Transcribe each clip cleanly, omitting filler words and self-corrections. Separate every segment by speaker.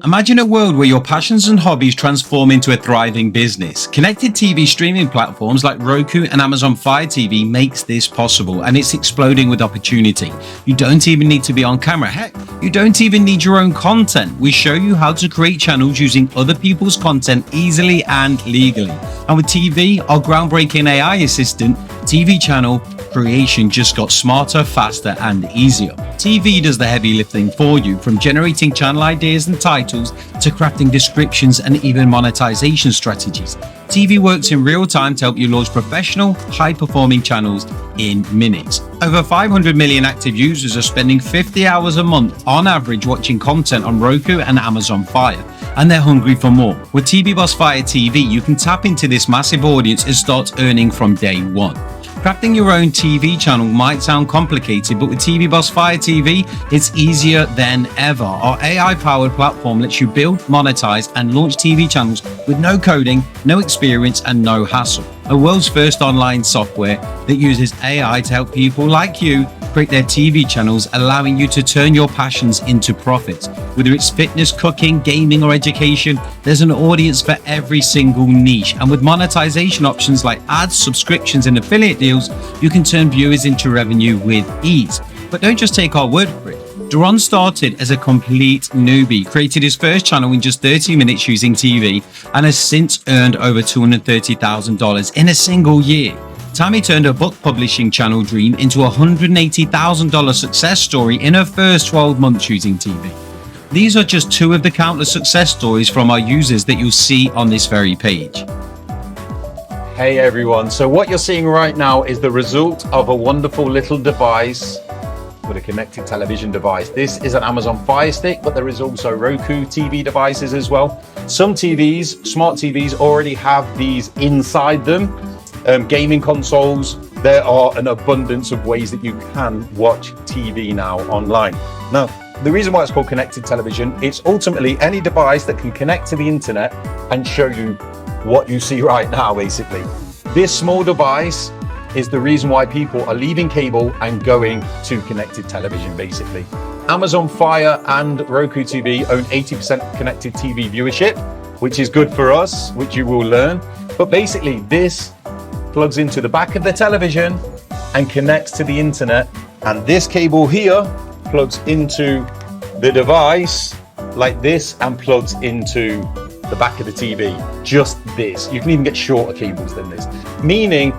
Speaker 1: Imagine a world where your passions and hobbies transform into a thriving business. Connected TV streaming platforms like Roku and Amazon Fire TV makes this possible, and it's exploding with opportunity. You don't even need to be on camera. Heck, you don't even need your own content. We show you how to create channels using other people's content easily and legally. And with TeeVee, our groundbreaking AI assistant, TV channel creation just got smarter, faster, and easier. TeeVee does the heavy lifting for you, from generating channel ideas and titles to crafting descriptions and even monetization strategies. TeeVee works in real time to help you launch professional, high-performing channels in minutes. Over 500 million active users are spending 50 hours a month on average watching content on Roku and Amazon Fire, and they're hungry for more. With TVBoss TeeVee, you can tap into this massive audience and start earning from day one. Crafting your own TV channel might sound complicated, but with TVBoss TeeVee, it's easier than ever. Our AI-powered platform lets you build, monetize, and launch TV channels with no coding, no experience, and no hassle. A world's first online software that uses AI to help people like you create their TV channels, allowing you to turn your passions into profits. Whether it's fitness, cooking, gaming, or education, there's an audience for every single niche. And with monetization options like ads, subscriptions, and affiliate deals, you can turn viewers into revenue with ease. But don't just take our word for it. Duran started as a complete newbie, created his first channel in just 30 minutes using TeeVee, and has since earned over $230,000 in a single year. Tammy turned her book publishing channel dream into a $180,000 success story in her first 12 months using TeeVee. These are just two of the countless success stories from our users that you'll see on this very page.
Speaker 2: Hey everyone, so what you're seeing right now is the result of a wonderful little device with a connected television device. This is an Amazon Fire Stick, but there is also Roku TV devices as well. Some TVs, smart TVs, already have these inside them. Gaming consoles, there are an abundance of ways that you can watch TV now online. Now, the reason why it's called connected television, it's ultimately any device that can connect to the internet and show you what you see right now, basically. This small device is the reason why people are leaving cable and going to connected television, basically. Amazon Fire and Roku TV own 80% connected TV viewership, which is good for us, which you will learn. But basically, this plugs into the back of the television and connects to the internet. And this cable here plugs into the device like this and plugs into the back of the TV. Just this. You can even get shorter cables than this, meaning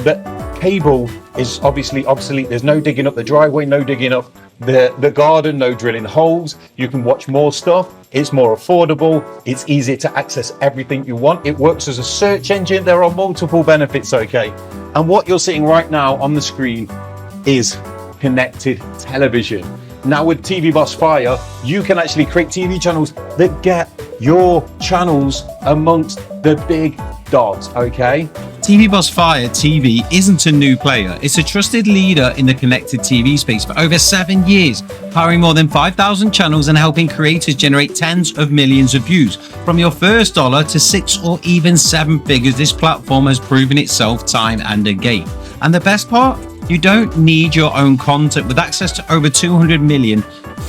Speaker 2: that cable is obviously obsolete. There's no digging up the driveway, no digging up the garden, no drilling holes. You can watch more stuff. It's more affordable. It's easier to access everything you want. It works as a search engine. There are multiple benefits, okay? And what you're seeing right now on the screen is connected television. Now with TVBoss Fire, you can actually create TV channels that get your channels amongst the big dogs, okay?
Speaker 1: TVBoss TeeVee isn't a new player. It's a trusted leader in the connected TV space for over 7 years, powering more than 5,000 channels and helping creators generate tens of millions of views. From your first dollar to 6 or even 7 figures, this platform has proven itself time and again. And the best part? You don't need your own content. With access to over 200 million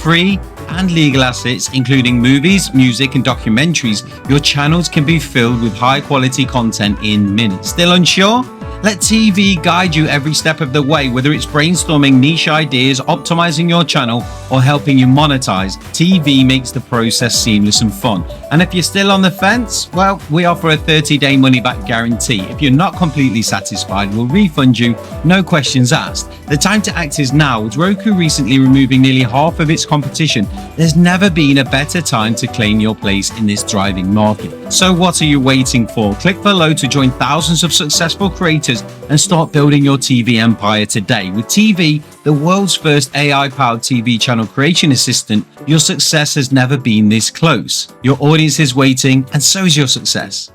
Speaker 1: free and legal assets, including movies, music, and documentaries, your channels can be filled with high-quality content in minutes. Still unsure? Let TeeVee guide you every step of the way, whether it's brainstorming niche ideas, optimizing your channel, or helping you monetize. TeeVee makes the process seamless and fun. And if you're still on the fence, well, we offer a 30-day money-back guarantee. If you're not completely satisfied, we'll refund you, no questions asked. The time to act is now. With Roku recently removing nearly half of its competition, there's never been a better time to claim your place in this thriving market. So what are you waiting for? Click below to join thousands of successful creators and start building your TV empire today. With TeeVee, the world's first AI-powered TV channel creation assistant, your success has never been this close. Your audience is waiting, and so is your success.